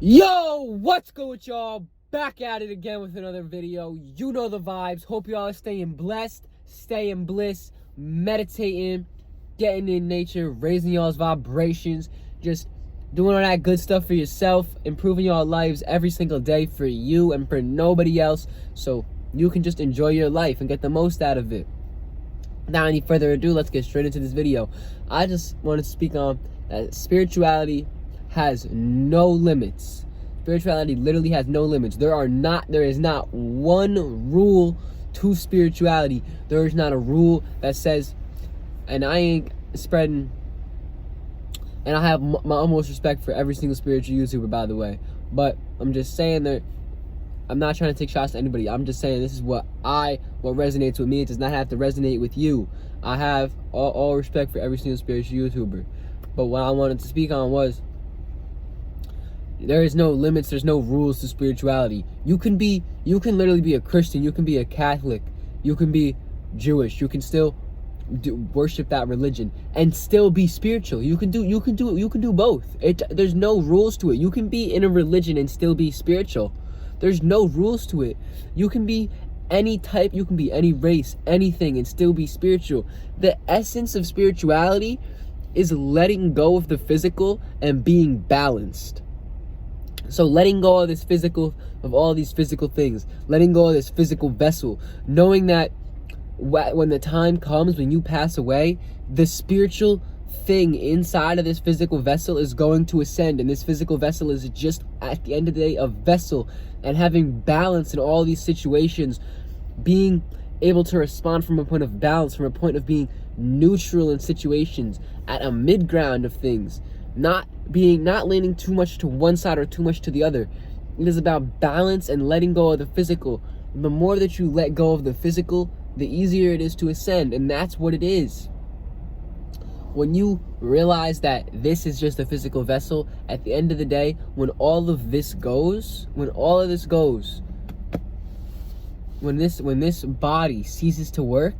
Yo, what's good with y'all? Back at it again with another video. You know the vibes. Hope y'all are staying blessed, staying bliss, meditating, getting in nature, raising y'all's vibrations, just doing all that good stuff for yourself, improving y'all lives every single day for you and for nobody else, so you can just enjoy your life and get the most out of it. Without any further ado, let's get straight into this video. I just want to speak on that spirituality has no limits. Spirituality literally has no limits. There is not one rule to spirituality. There is not a rule that says, and I ain't spreading, and I have my utmost respect for every single spiritual YouTuber, by the way, but I'm just saying that I'm not trying to take shots at anybody. I'm just saying this is what resonates with me. It does not have to resonate with you. I have all respect for every single spiritual YouTuber. But what I wanted to speak on was, there is no limits, there's no rules to spirituality. You can literally be a Christian, you can be a Catholic, you can be Jewish, you can still worship that religion and still be spiritual. You can do both. There's no rules to it. You can be in a religion and still be spiritual. There's no rules to it. You can be any type, you can be any race, anything, and still be spiritual. The essence of spirituality is letting go of the physical and being balanced. So letting go of all these physical things, letting go of this physical vessel, knowing that when the time comes, when you pass away, the spiritual thing inside of this physical vessel is going to ascend, and this physical vessel is just, at the end of the day, a vessel, and having balance in all these situations, being able to respond from a point of balance, from a point of being neutral in situations, at a mid-ground of things, not leaning too much to one side or too much to the other. It is about balance and letting go of the physical. The more that you let go of the physical, the easier it is to ascend, and that's what it is. When you realize that this is just a physical vessel, at the end of the day, when this body ceases to work,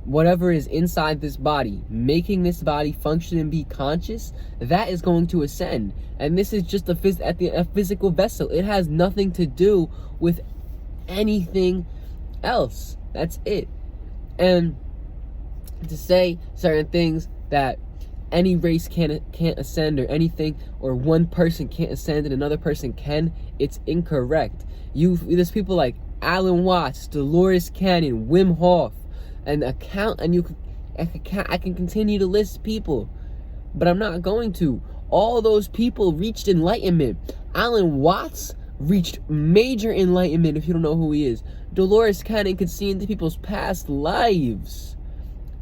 whatever is inside this body, making this body function and be conscious, that is going to ascend. And this is just a physical vessel. It has nothing to do with anything else. That's it. And to say certain things that any race can't ascend, or anything, or one person can't ascend and another person can, it's incorrect. There's people like Alan Watts, Dolores Cannon, Wim Hof, and I can continue to list people, but I'm not going to. All those people reached enlightenment. Alan Watts reached major enlightenment, if you don't know who he is. Dolores Cannon could see into people's past lives.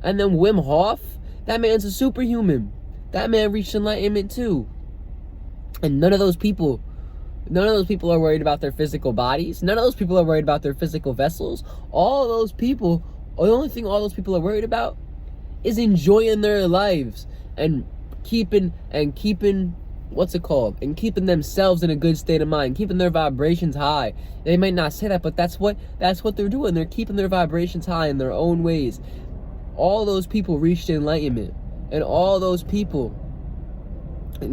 And then Wim Hof, that man's a superhuman. That man reached enlightenment too. And none of those people are worried about their physical bodies. None of those people are worried about their physical vessels. The only thing all those people are worried about is enjoying their lives and keeping themselves in a good state of mind, keeping their vibrations high. They might not say that, but that's what they're doing. They're keeping their vibrations high in their own ways. All those people reached enlightenment, and all those people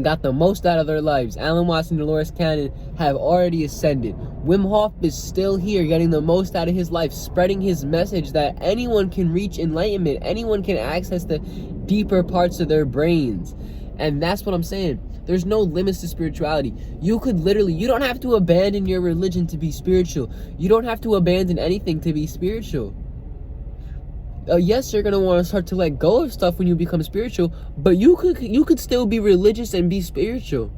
got the most out of their lives. Alan Watts and Dolores Cannon have already ascended. Wim Hof is still here, getting the most out of his life, spreading his message that anyone can reach enlightenment, anyone can access the deeper parts of their brains. And that's what I'm saying. There's no limits to spirituality. You don't have to abandon your religion to be spiritual. You don't have to abandon anything to be spiritual. Yes, you're gonna want to start to let go of stuff when you become spiritual, but you could still be religious and be spiritual.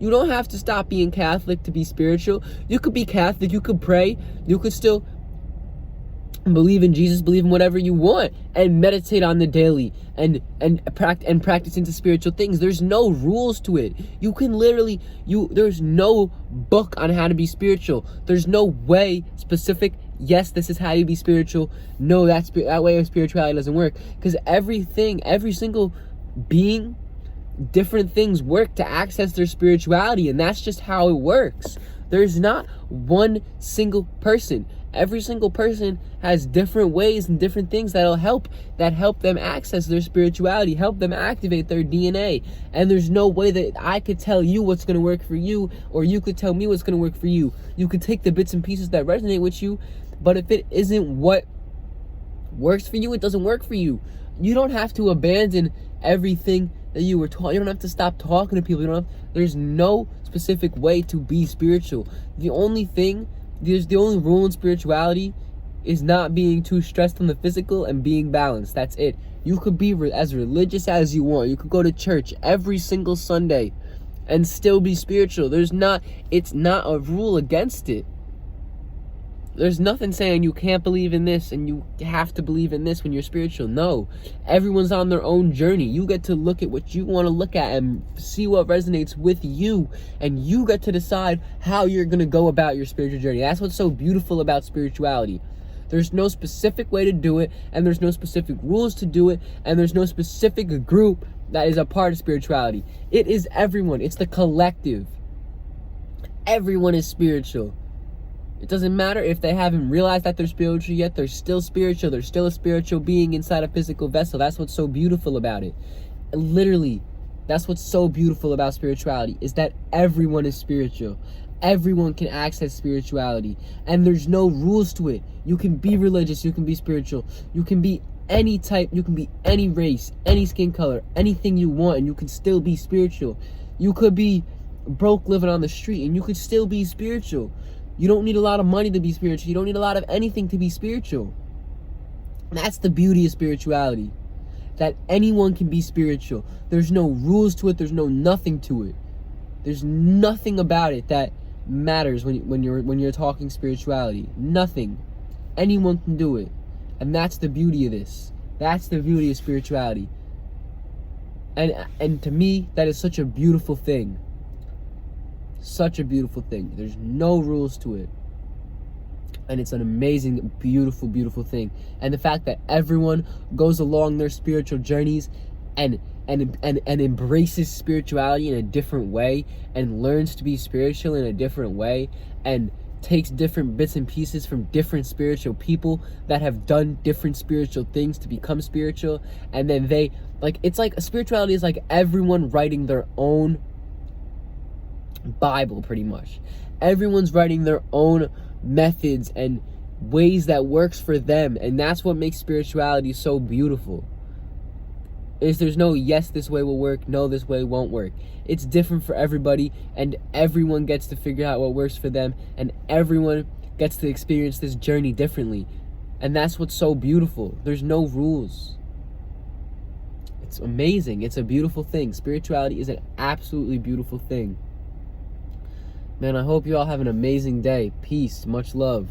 You don't have to stop being Catholic to be spiritual. You could be Catholic, you could pray, you could still believe in Jesus, believe in whatever you want, and meditate on the daily and practice into spiritual things. There's no rules to it. You can there's no book on how to be spiritual. There's no way specific, yes, this is how you be spiritual. No, that way of spirituality doesn't work. Because every single being, different things work to access their spirituality, and that's just how it works. There's not one single person. every single person has different ways and different things that help them access their spirituality, help them activate their DNA. And there's no way that I could tell you what's going to work for you, or you could tell me what's going to work for you. You could take the bits and pieces that resonate with you, but if it isn't what works for you, it doesn't work for you. You don't have to abandon everything that you were taught. You don't have to stop talking to people. There's no specific way to be spiritual. The only rule in spirituality is not being too stressed on the physical and being balanced. That's it. You could be as religious as you want. You could go to church every single Sunday and still be spiritual. It's not a rule against it. There's nothing saying you can't believe in this and you have to believe in this when you're spiritual. No, everyone's on their own journey. You get to look at what you want to look at and see what resonates with you, and you get to decide how you're going to go about your spiritual journey. That's what's so beautiful about spirituality. There's no specific way to do it, and there's no specific rules to do it, and there's no specific group that is a part of spirituality. It is everyone. It's the collective. Everyone is spiritual. It doesn't matter if they haven't realized that they're spiritual yet. They're still spiritual. They're still a spiritual being inside a physical vessel. That's what's so beautiful about it. Literally, that's what's so beautiful about spirituality, is that everyone is spiritual. Everyone can access spirituality, and there's no rules to it. You can be religious. You can be spiritual. You can be any type. You can be any race, any skin color, anything you want, and you can still be spiritual. You could be broke living on the street, and you could still be spiritual. You don't need a lot of money to be spiritual. You don't need a lot of anything to be spiritual. That's the beauty of spirituality, that anyone can be spiritual. There's no rules to it. There's no nothing to it. There's nothing about it that matters when you're talking spirituality. Nothing. Anyone can do it. And that's the beauty of this. That's the beauty of spirituality. And to me, that is such a beautiful thing. Such a beautiful thing. There's no rules to it, and it's an amazing, beautiful, beautiful thing. And the fact that everyone goes along their spiritual journeys and embraces spirituality in a different way, and learns to be spiritual in a different way, and takes different bits and pieces from different spiritual people that have done different spiritual things to become spiritual, and then it's like spirituality is like everyone writing their own Bible, pretty much. Everyone's writing their own methods and ways that works for them, and that's what makes spirituality so beautiful. There's no yes, this way will work, no, this way won't work. It's different for everybody, and everyone gets to figure out what works for them, and everyone gets to experience this journey differently. And that's what's so beautiful. There's no rules. It's amazing. It's a beautiful thing. Spirituality is an absolutely beautiful thing. Man, I hope you all have an amazing day. Peace. Much love.